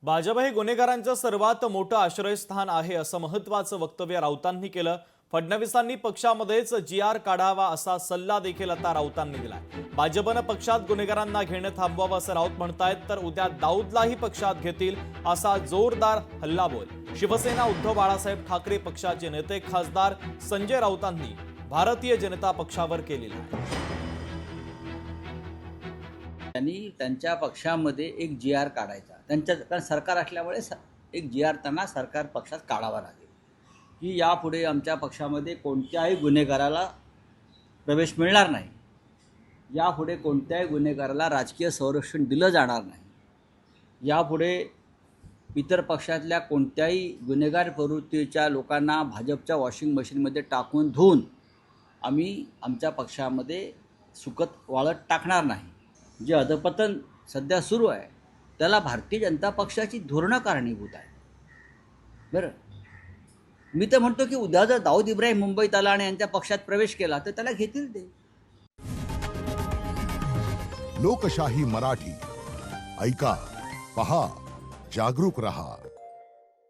भाजप हे गुन्हेगारांचं सर्वात मोठं आश्रयस्थान आहे असं महत्त्वाचं वक्तव्य राऊतांनी केलं। फडणवीसांनी पक्षामध्येच जी.आर काढावा असा सल्ला देखील आता राऊतांनी दिलाय। भाजपनं पक्षात गुन्हेगारांना घेणं थांबवावं असं राऊत म्हणतायत, तर उद्या दाऊदलाही पक्षात घेतील असा जोरदार हल्लाबोल शिवसेना उद्धव बाळासाहेब ठाकरे पक्षाचे नेते खासदार संजय राऊतांनी भारतीय जनता पक्षावर केलेला आहे। त्यांनी त्यांच्या पक्षामध्ये एक जी.आर काढायचा, कारण सरकार असल्यामुळे एक जी.आर त्यांना सरकार पक्षात काढावा लागेल की यापुढे आमच्या पक्षामध्ये कोणत्याही गुन्हेगाराला प्रवेश मिळणार नाही, यापुढे कोणत्याही गुन्हेगाराला राजकीय संरक्षण दिलं जाणार नाही, यापुढे इतर पक्षातल्या कोणत्याही गुन्हेगार प्रवृत्तीच्या लोकांना भाजपच्या वॉशिंग मशीनमध्ये टाकून धुवून आम्ही आमच्या पक्षामध्ये सुकत वाळत टाकणार नाही। जे अधपतन सध्या सुरू आहे त्याला भारतीय जनता पक्षाची धोरणं कारणीभूत आहे। बरं, मी तर म्हणतो की उद्या जर दाऊद इब्राहिम मुंबईत आला आणि यांच्या पक्षात प्रवेश केला तर त्याला घेतील ते। लोकशाही मराठी ऐका, पहा, जागरूक रहा।